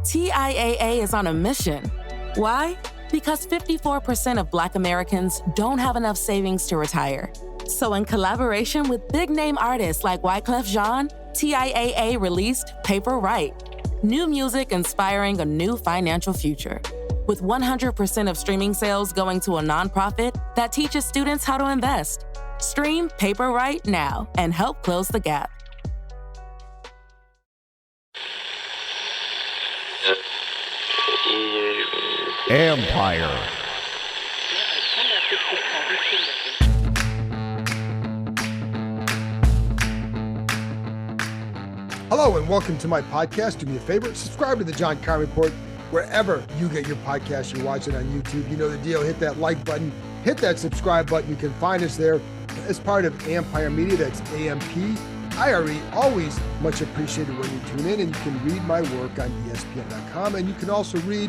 TIAA is on a mission. Why? Because 54% of Black Americans don't have enough savings to retire. So in collaboration with big-name artists like Wyclef Jean, TIAA released Paper Right, new music inspiring a new financial future. With 100% of streaming sales going to a nonprofit that teaches students how to invest. Stream Paper Right now and help close the gap. Empire. Hello and welcome to my podcast. Do me a favor, subscribe to the John Keim Report wherever you get your podcast. You watch it on YouTube. You know the deal. Hit that like button. Hit that subscribe button. You can find us there as part of Empire Media. That's AMPIRE. Always much appreciated when you tune in. And you can read my work on ESPN.com. And you can also read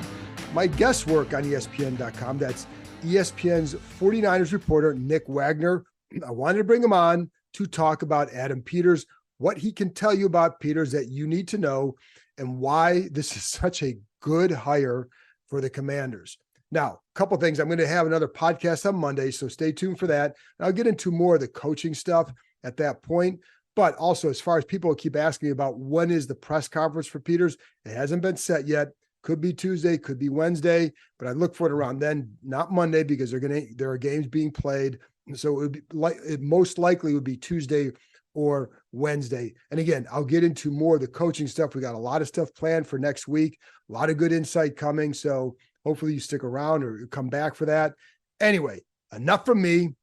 my guest work on ESPN.com. That's ESPN's 49ers reporter, Nick Wagoner. I wanted to bring him on to talk about Adam Peters, what he can tell you about Peters that you need to know, and why this is such a good hire for the Commanders. Now, a couple of things. I'm going to have another podcast on Monday, so stay tuned for that. And I'll get into more of the coaching stuff at that point. But also, as far as people keep asking me about when is the press conference for Peters, it hasn't been set yet. Could be Tuesday, could be Wednesday, but I look for it around then, not Monday, because there are games being played. So it would be it most likely would be Tuesday or Wednesday. And again, I'll get into more of the coaching stuff. We got a lot of stuff planned for next week, a lot of good insight coming. So hopefully you stick around or come back for that. Anyway, enough from me.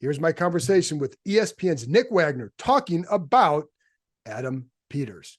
Here's my conversation with ESPN's Nick Wagoner talking about Adam Peters.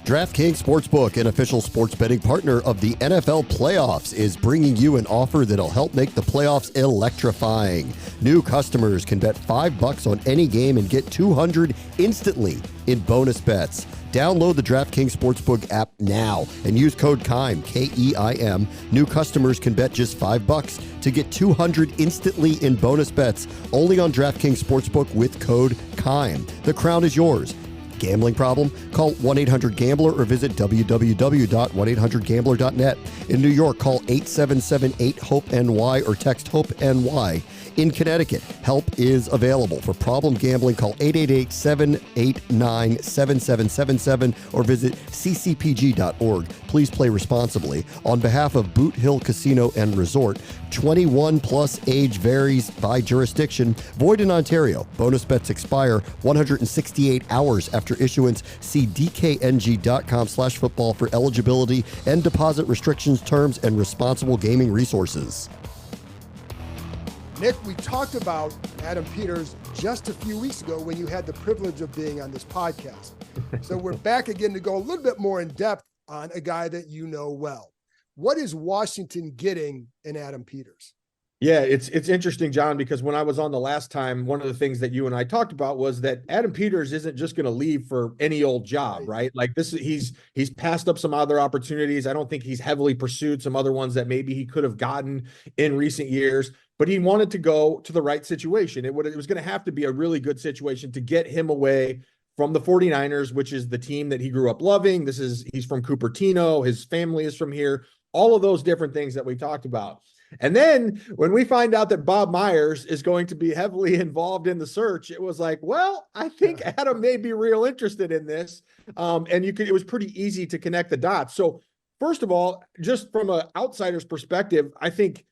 DraftKings Sportsbook, an official sports betting partner of the NFL playoffs, is bringing you an offer that'll help make the playoffs electrifying. New customers can bet $5 on any game and get $200 instantly in bonus bets. Download the DraftKings Sportsbook app now and use code KEIM, K-E-I-M. New customers can bet just $5 to get $200 instantly in bonus bets only on DraftKings Sportsbook with code KEIM. The crown is yours. Gambling problem? Call 1-800-GAMBLER or visit www.1800gambler.net. In New York, call 877-8-HOPE-NY or text HOPE-NY. In Connecticut, help is available. For problem gambling, call 888-789-7777 or visit ccpg.org. Please play responsibly. On behalf of Boot Hill Casino and Resort, 21 plus age varies by jurisdiction. Void in Ontario. Bonus bets expire 168 hours after issuance. See dkng.com/football for eligibility and deposit restrictions, terms, and responsible gaming resources. Nick, we talked about Adam Peters just a few weeks ago when you had the privilege of being on this podcast. So we're back again to go a little bit more in depth on a guy that you know well. What is Washington getting in Adam Peters? Yeah, it's interesting, John, because when I was on the last time, one of the things that you and I talked about was that Adam Peters isn't just going to leave for any old job, right? Like this, he's passed up some other opportunities. I don't think he's heavily pursued some other ones that maybe he could have gotten in recent years, but he wanted to go to the right situation. It was going to have to be a really good situation to get him away from the 49ers, which is the team that he grew up loving. He's from Cupertino. His family is from here. All of those different things that we talked about. And then when we find out that Bob Myers is going to be heavily involved in the search, it was like, well, I think Adam may be real interested in this. And it was pretty easy to connect the dots. So first of all, just from an outsider's perspective, I think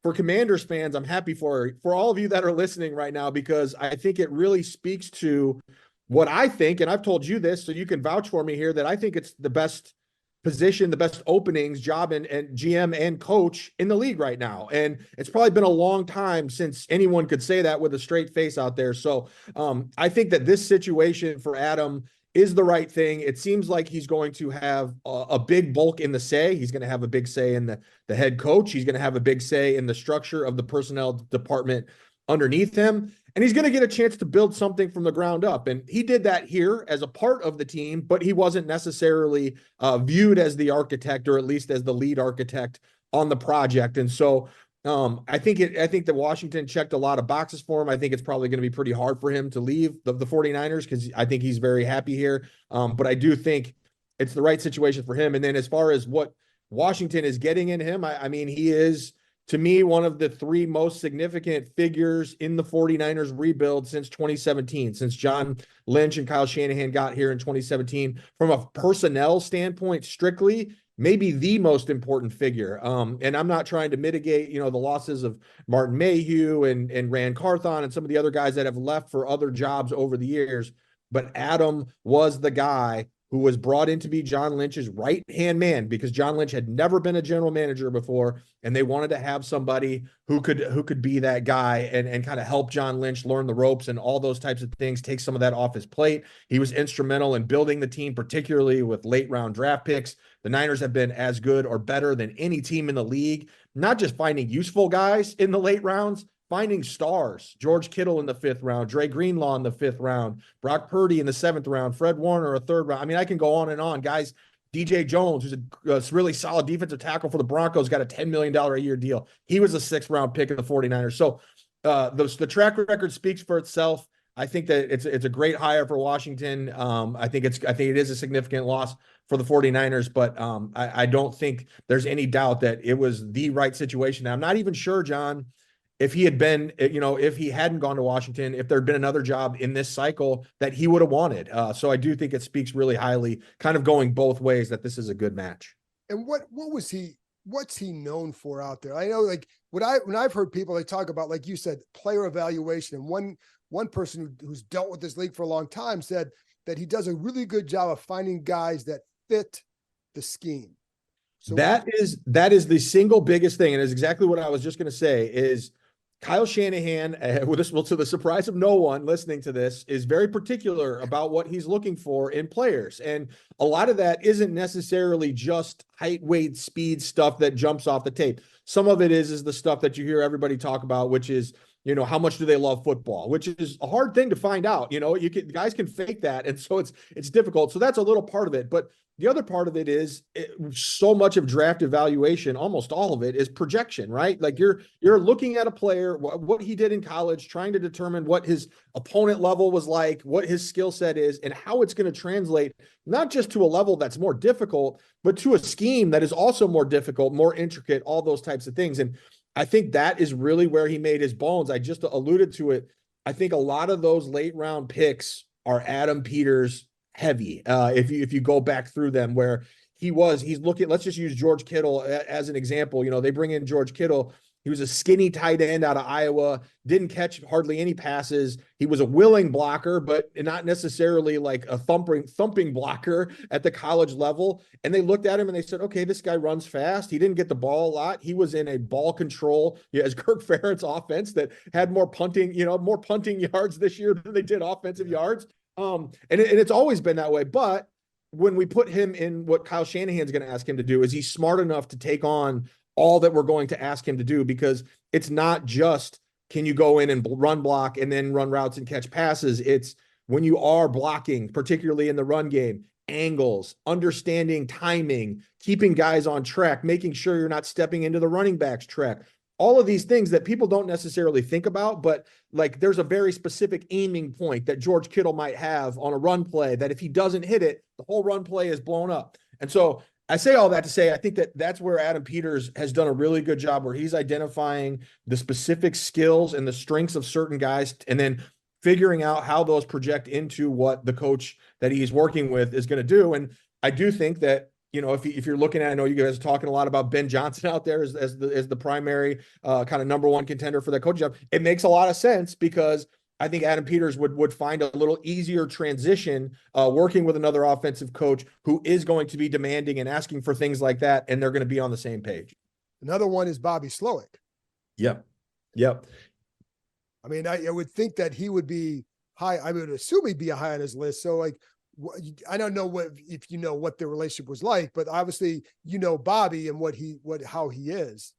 for Commanders fans, I'm happy for all of you that are listening right now, because I think it really speaks to what I think, and I've told you this, so you can vouch for me here, that I think it's the best position, the best openings, job, and GM and coach in the league right now. And it's probably been a long time since anyone could say that with a straight face out there. So I think that this situation for Adam is the right thing. It seems like he's going to have a big bulk in the say. He's going to have a big say in the head coach. He's going to have a big say in the structure of the personnel department underneath him. And he's going to get a chance to build something from the ground up. And he did that here as a part of the team, but he wasn't necessarily viewed as the architect, or at least as the lead architect on the project. And so I think that Washington checked a lot of boxes for him. I think it's probably going to be pretty hard for him to leave the 49ers because I think he's very happy here. But I do think it's the right situation for him. And then as far as what Washington is getting in him, I mean, he is, to me, one of the three most significant figures in the 49ers rebuild since 2017, since John Lynch and Kyle Shanahan got here in 2017. From a personnel standpoint, strictly, maybe the most important figure. And I'm not trying to mitigate, the losses of Martin Mayhew and Rand Carthon and some of the other guys that have left for other jobs over the years. But Adam was the guy who was brought in to be John Lynch's right-hand man because John Lynch had never been a general manager before, and they wanted to have somebody who could be that guy and kind of help John Lynch learn the ropes and all those types of things, take some of that off his plate. He was instrumental in building the team, particularly with late-round draft picks. The Niners have been as good or better than any team in the league, not just finding useful guys in the late rounds, finding stars. George Kittle in the 5th round, Dre Greenlaw in the 5th round, Brock Purdy in the 7th round, Fred Warner a 3rd round. I mean, I can go on and on. Guys, DJ Jones, who's a really solid defensive tackle for the Broncos, got a $10 million a year deal. He was a 6th round pick of the 49ers. So the track record speaks for itself. I think that it's a great hire for Washington. I think it is a significant loss for the 49ers, but I don't think there's any doubt that it was the right situation. Now, I'm not even sure, John, if he had been, if he hadn't gone to Washington, if there'd been another job in this cycle that he would have wanted. So I do think it speaks really highly, kind of going both ways, that this is a good match. And what's he known for out there? I know, like, when I've heard people, they talk about, like you said, player evaluation. And one person who's dealt with this league for a long time said that he does a really good job of finding guys that fit the scheme. So that is the single biggest thing. And is exactly what I was just going to say is Kyle Shanahan, to the surprise of no one listening to this, is very particular about what he's looking for in players. And a lot of that isn't necessarily just height, weight, speed stuff that jumps off the tape. Some of it is the stuff that you hear everybody talk about, which is, how much do they love football, which is a hard thing to find out. Guys can fake that. And so it's difficult. So that's a little part of it. But the other part of it is so much of draft evaluation, almost all of it, is projection, right? Like you're looking at a player, what he did in college, trying to determine what his opponent level was like, what his skill set is, and how it's going to translate, not just to a level that's more difficult, but to a scheme that is also more difficult, more intricate, all those types of things. And I think that is really where he made his bones. I just alluded to it. I think a lot of those late round picks are Adam Peters heavy. If you go back through them, where he's looking, let's just use George Kittle as an example. They bring in George Kittle. He was a skinny tight end out of Iowa, didn't catch hardly any passes. He was a willing blocker, but not necessarily like a thumping blocker at the college level. And they looked at him and they said, okay, this guy runs fast. He didn't get the ball a lot. He was in a ball control, as Kirk Ferentz offense that had more punting yards this year than they did offensive yards. And it's always been that way. But when we put him in what Kyle Shanahan's going to ask him to do, is he's smart enough to take on all that we're going to ask him to do, because it's not just, can you go in and run block and then run routes and catch passes? It's when you are blocking, particularly in the run game, angles, understanding timing, keeping guys on track, making sure you're not stepping into the running back's track. All of these things that people don't necessarily think about, but like there's a very specific aiming point that George Kittle might have on a run play that if he doesn't hit it, the whole run play is blown up. And so I say all that to say, I think that's where Adam Peters has done a really good job, where he's identifying the specific skills and the strengths of certain guys and then figuring out how those project into what the coach that he's working with is going to do. And I do think that, if you're looking at, I know you guys are talking a lot about Ben Johnson out there as the primary kind of number one contender for that coaching job. It makes a lot of sense, because I think Adam Peters would find a little easier transition working with another offensive coach who is going to be demanding and asking for things like that, and they're going to be on the same page. Another one is Bobby Slowick. Yep. I mean, I would think that he would be high. I would assume he'd be high on his list. So, like, I don't know if you know what their relationship was like, but obviously Bobby and how he is.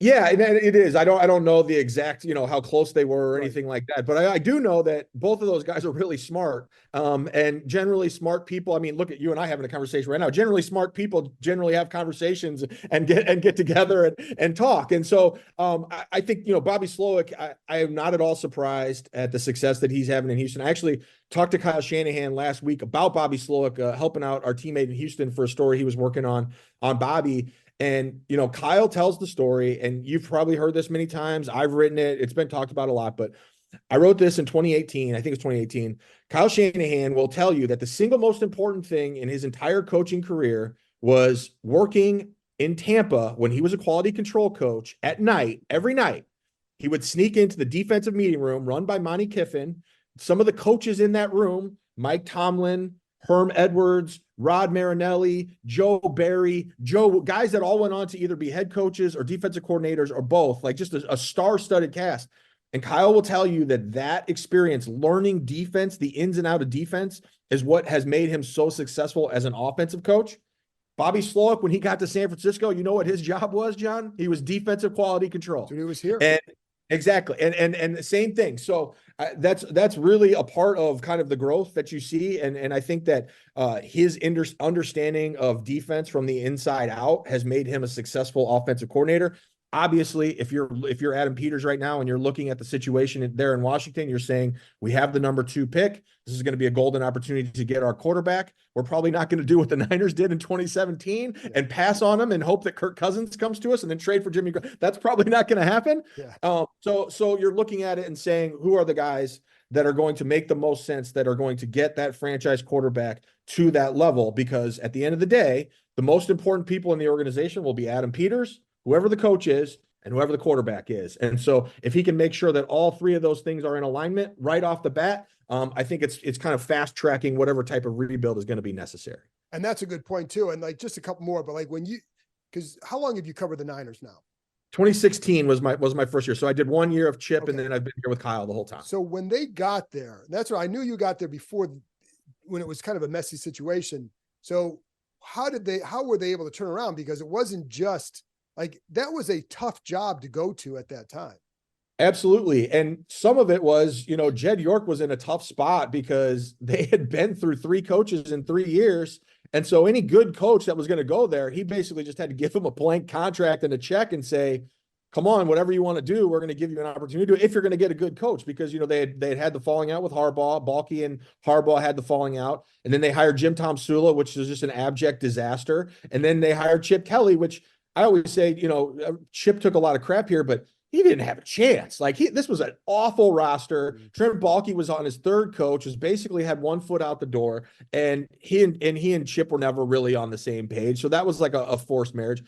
Yeah, and it is. I don't know the exact, how close they were or Right. anything like that. But I do know that both of those guys are really smart. And generally smart people. I mean, look at you and I having a conversation right now. Generally smart people generally have conversations and get together and talk. And so I think, Bobby Slowick, I am not at all surprised at the success that he's having in Houston. I actually talked to Kyle Shanahan last week about Bobby Slowick, helping out our teammate in Houston for a story he was working on Bobby. And, Kyle tells the story, and you've probably heard this many times. I've written it. It's been talked about a lot, but I wrote this in 2018. I think it's 2018. Kyle Shanahan will tell you that the single most important thing in his entire coaching career was working in Tampa when he was a quality control coach at night, every night. He would sneak into the defensive meeting room run by Monty Kiffin. Some of the coaches in that room, Mike Tomlin, Herm Edwards, Rod Marinelli, Joe Barry, guys that all went on to either be head coaches or defensive coordinators or both, like just a star-studded cast. And Kyle will tell you that experience, learning defense, the ins and out of defense, is what has made him so successful as an offensive coach. Bobby Slowick, when he got to San Francisco, you know what his job was, John? He was defensive quality control. So he was here. And exactly. And the same thing. So that's really a part of kind of the growth that you see. And I think that his understanding of defense from the inside out has made him a successful offensive coordinator. Obviously, if you're Adam Peters right now and you're looking at the situation there in Washington, you're saying we have the number 2 pick. This is going to be a golden opportunity to get our quarterback. We're probably not going to do what the Niners did in 2017 and pass on him and hope that Kirk Cousins comes to us and then trade for Jimmy. That's probably not going to happen. Yeah. So you're looking at it and saying, who are the guys that are going to make the most sense, that are going to get that franchise quarterback to that level? Because at the end of the day, the most important people in the organization will be Adam Peters, whoever the coach is, and whoever the quarterback is. And so if he can make sure that all 3 of those things are in alignment right off the bat, I think it's kind of fast tracking whatever type of rebuild is going to be necessary. And that's a good point too. And like just a couple more, but like because how long have you covered the Niners now? 2016 was my first year. So I did 1 year of Chip, and then I've been here with Kyle the whole time. So when they got there, that's where I knew you got there before, when it was kind of a messy situation. So how were they able to turn around? Because it wasn't just like, that was a tough job to go to at that time. Absolutely. And some of it was, Jed York was in a tough spot because they had been through 3 coaches in 3 years. And so any good coach that was going to go there, he basically just had to give him a blank contract and a check and say, come on, whatever you want to do, we're going to give you an opportunity to do it if you're going to get a good coach. Because, they had the falling out with Harbaugh. Balky and Harbaugh had the falling out. And then they hired Jim Tom Sula, which was just an abject disaster. And then they hired Chip Kelly, which I always say, Chip took a lot of crap here, but he didn't have a chance. Like this was an awful roster. Trent Baalke was on his 3rd coach, was basically had 1 foot out the door, and he and Chip were never really on the same page. So that was like a forced marriage.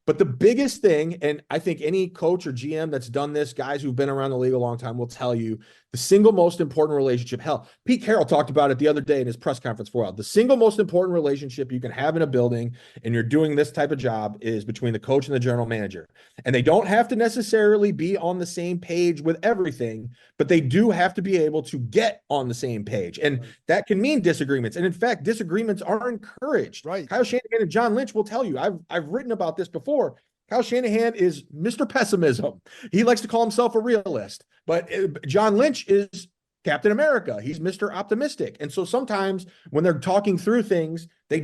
But the biggest thing, and I think any coach or GM that's done this, guys who've been around the league a long time will tell you, the single most important relationship, hell, Pete Carroll talked about it the other day in his press conference for a while. The single most important relationship you can have in a building, and you're doing this type of job, is between the coach and the general manager. And they don't have to necessarily be on the same page with everything, but they do have to be able to get on the same page. And that can mean disagreements. And in fact, disagreements are encouraged. Right. Kyle Shanahan and John Lynch will tell you, I've written about this before. Kyle Shanahan is Mr. Pessimism. He likes to call himself a realist, but John Lynch is Captain America. He's Mr. Optimistic. And so sometimes when they're talking through things, they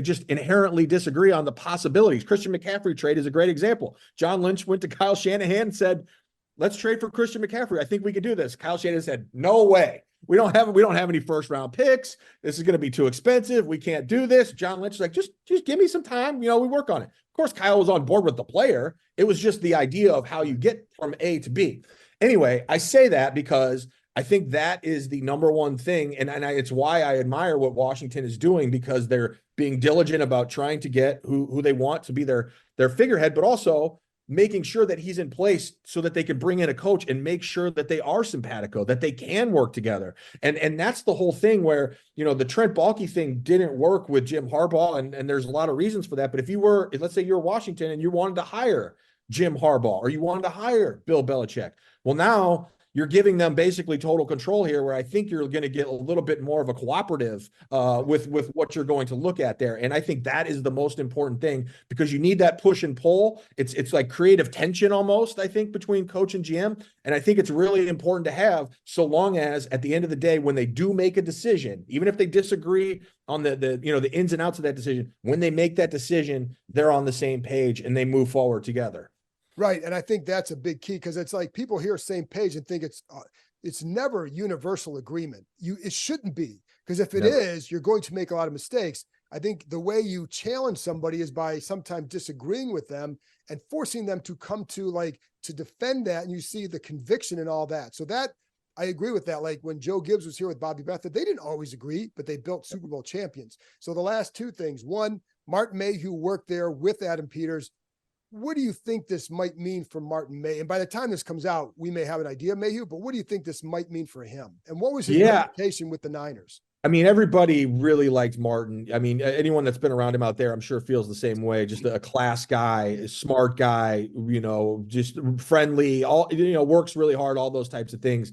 just inherently disagree on the possibilities. Christian McCaffrey trade is a great example. John Lynch went to Kyle Shanahan and said, let's trade for Christian McCaffrey. I think we can do this. Kyle Shanahan said, no way. We don't have any 1st round picks. This is going to be too expensive. We can't do this. John Lynch is like, just give me some time. We work on it. Of course, Kyle was on board with the player. It was just the idea of how you get from A to B. Anyway, I say that because I think that is the number one thing. And it's why I admire what Washington is doing, because they're being diligent about trying to get who they want to be their figurehead, but also making sure that he's in place so that they can bring in a coach and make sure that they are simpatico, that they can work together. And that's the whole thing where, the Trent Baalke thing didn't work with Jim Harbaugh. And there's a lot of reasons for that. But let's say you're Washington and you wanted to hire Jim Harbaugh, or you wanted to hire Bill Belichick. Well, now you're giving them basically total control here, where I think you're going to get a little bit more of a cooperative with what you're going to look at there. And I think that is the most important thing, because you need that push and pull. It's like creative tension almost, I think, between coach and GM. And I think it's really important to have, so long as at the end of the day, when they do make a decision, even if they disagree on the ins and outs of that decision, when they make that decision, they're on the same page and they move forward together. Right. And I think that's a big key, because it's like people hear same page and think it's never universal agreement. It shouldn't be, because if it is, you're going to make a lot of mistakes. I think the way you challenge somebody is by sometimes disagreeing with them and forcing them to come to defend that. And you see the conviction and all that. So that, I agree with that. Like when Joe Gibbs was here with Bobby Bethard, they didn't always agree, but they built Super Bowl champions. So the last two things: one, Martin Mayhew worked there with Adam Peters. What do you think this might mean for Martin May? And by the time this comes out, we may have an idea, Mayhew, but what do you think this might mean for him? And what was his reputation with the Niners? I mean, everybody really liked Martin. I mean, anyone that's been around him out there, I'm sure, feels the same way. Just a class guy, a smart guy, just friendly, works really hard, all those types of things.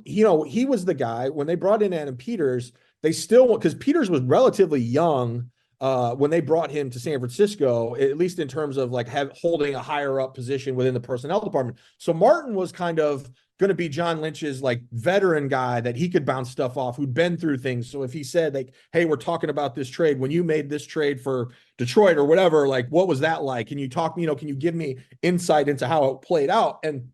He was the guy when they brought in Adam Peters, because Peters was relatively young when they brought him to San Francisco, at least in terms of holding a higher up position within the personnel department. So Martin was kind of going to be John Lynch's veteran guy that he could bounce stuff off, who'd been through things. So if he said hey, we're talking about this trade, when you made this trade for Detroit or whatever, what was that like? Can you talk, can you give me insight into how it played out? And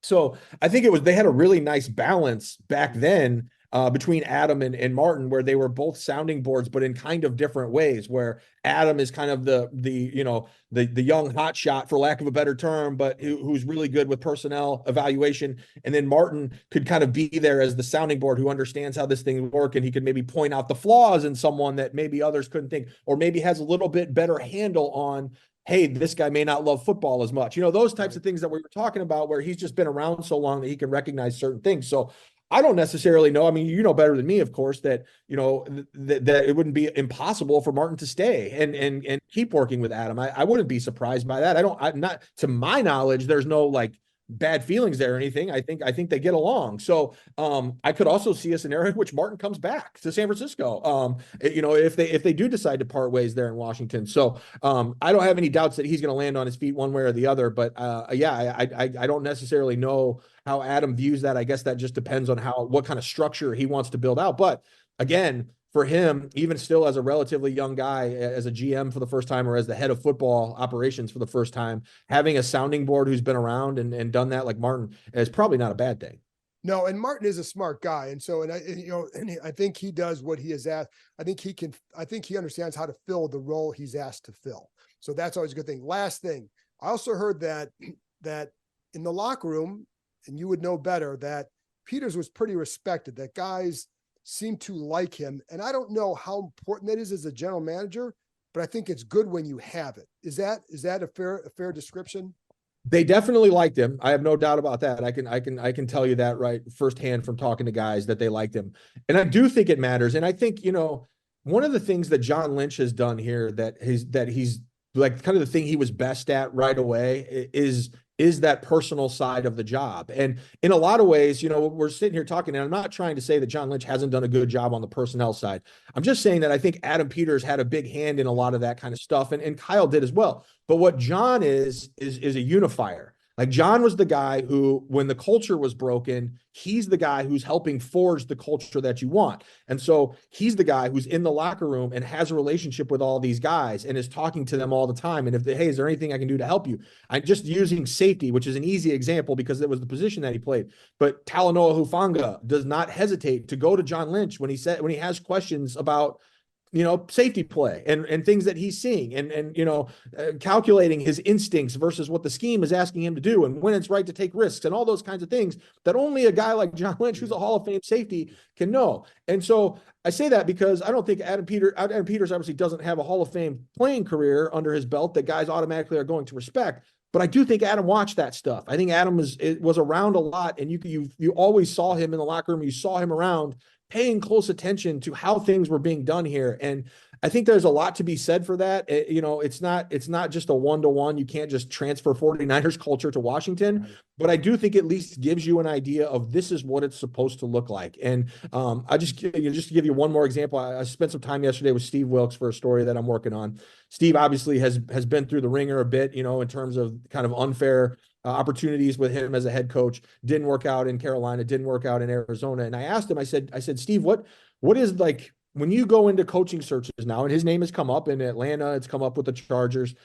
so I think they had a really nice balance back then between Adam and Martin, where they were both sounding boards, but in kind of different ways, where Adam is kind of the young hot shot, for lack of a better term, but who's really good with personnel evaluation. And then Martin could kind of be there as the sounding board, who understands how this thing works, and he could maybe point out the flaws in someone that maybe others couldn't think, or maybe has a little bit better handle on, hey, this guy may not love football as much. Those types of things that we were talking about, where he's just been around so long that he can recognize certain things. So I don't necessarily know. I mean, better than me, of course, that, that it wouldn't be impossible for Martin to stay and keep working with Adam. I wouldn't be surprised by that. I'm not, to my knowledge, there's no bad feelings there or anything. I think they get along. So I could also see a scenario in which Martin comes back to San Francisco. If they do decide to part ways there in Washington. So I don't have any doubts that he's going to land on his feet one way or the other. But I don't necessarily know how Adam views that. I guess that just depends on what kind of structure he wants to build out. But again, for him, even still as a relatively young guy, as a GM for the first time, or as the head of football operations for the first time, having a sounding board who's been around and done that like Martin is probably not a bad thing. No, and Martin is a smart guy. And so, I think he does what he is asked. I think he understands how to fill the role he's asked to fill. So that's always a good thing. Last thing, I also heard that in the locker room, and you would know better, that Peters was pretty respected, that guys seem to like him. And I don't know how important that is as a general manager, but I think it's good when you have it. Is that a fair description? They definitely liked him. I have no doubt about that. I can tell you that right firsthand from talking to guys, that they liked him. And I do think it matters. And I think, one of the things that John Lynch has done here that he's kind of the thing he was best at right away is that personal side of the job. And in a lot of ways, we're sitting here talking, and I'm not trying to say that John Lynch hasn't done a good job on the personnel side. I'm just saying that I think Adam Peters had a big hand in a lot of that kind of stuff, and Kyle did as well. But what John is a unifier. John was the guy who, when the culture was broken, he's the guy who's helping forge the culture that you want. And so he's the guy who's in the locker room and has a relationship with all these guys and is talking to them all the time. And hey, is there anything I can do to help you? I'm just using safety, which is an easy example because it was the position that he played. But Talanoa Hufanga does not hesitate to go to John Lynch when he has questions about safety play and things that he's seeing and calculating his instincts versus what the scheme is asking him to do, and when it's right to take risks and all those kinds of things that only a guy like John Lynch, who's a Hall of Fame safety, can know. And so I say that because I don't think Adam Peters obviously doesn't have a Hall of Fame playing career under his belt that guys automatically are going to respect. But I do think Adam watched that stuff. I think Adam was around a lot, and you always saw him in the locker room. You saw him around paying close attention to how things were being done here. And I think there's a lot to be said for that. It's not just a one-to-one. You can't just transfer 49ers culture to Washington, but I do think at least gives you an idea of this is what it's supposed to look like. And just to give you one more example, I spent some time yesterday with Steve Wilkes for a story that I'm working on. Steve obviously has been through the ringer a bit, in terms of kind of unfair opportunities with him as a head coach. Didn't work out in Carolina, didn't work out in Arizona. And I asked him, I said, Steve, what is like, when you go into coaching searches now, and his name has come up in Atlanta, it's come up with the Chargers.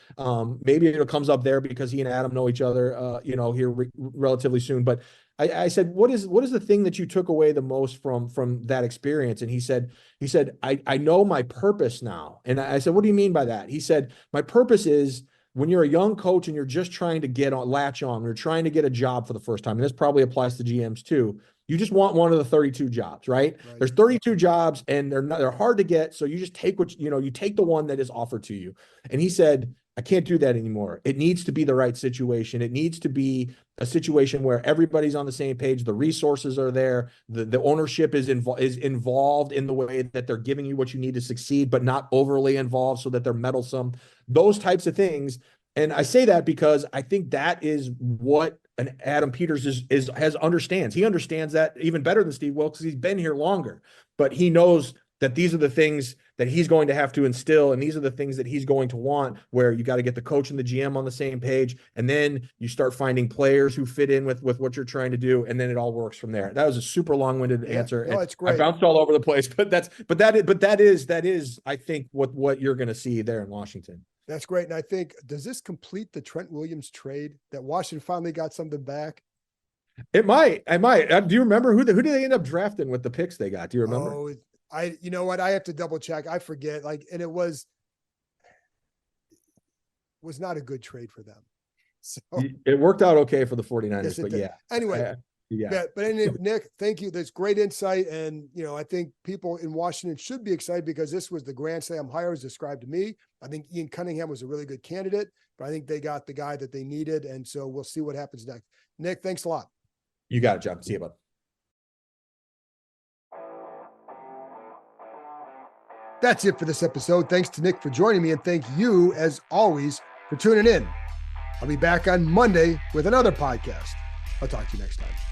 Maybe it comes up there because he and Adam know each other, here relatively soon. But I said, what is the thing that you took away the most from that experience? And he said, I know my purpose now. And I said, what do you mean by that? He said, my purpose is, when you're a young coach and you're just trying to latch on, you're trying to get a job for the first time, and this probably applies to GMs too. You just want one of the 32 jobs, right? There's 32 jobs and they're hard to get. So you just take you take the one that is offered to you. And he said, I can't do that anymore. It needs to be the right situation. It needs to be a situation where everybody's on the same page. The resources are there. The ownership is involved in the way that they're giving you what you need to succeed, but not overly involved so that they're meddlesome. Those types of things. And I say that because I think that is what an Adam Peters understands. He understands that even better than Steve Wilkes, because he's been here longer. But he knows that these are the things that he's going to have to instill, and these are the things that he's going to want, where you got to get the coach and the GM on the same page, and then you start finding players who fit in with what you're trying to do, and then it all works from there. That was a super long-winded answer. No, it's great. I bounced all over the place, but that is I think what you're going to see there in Washington. That's great. And I think, does this complete the Trent Williams trade, that Washington finally got something back? It might. Do you remember who did they end up drafting with the picks they got? Do you remember? Oh, you know what? I have to double check. I forget. And it was not a good trade for them. So it worked out okay for the 49ers, yes, but did. yeah. Anyway. Yeah. But anyway, Nick, thank you. That's great insight. And, I think people in Washington should be excited because this was the Grand Slam hire as described to me. I think Ian Cunningham was a really good candidate, but I think they got the guy that they needed. And so we'll see what happens next. Nick, thanks a lot. You got it, John. See you, bud. That's it for this episode. Thanks to Nick for joining me, and thank you, as always, for tuning in. I'll be back on Monday with another podcast. I'll talk to you next time.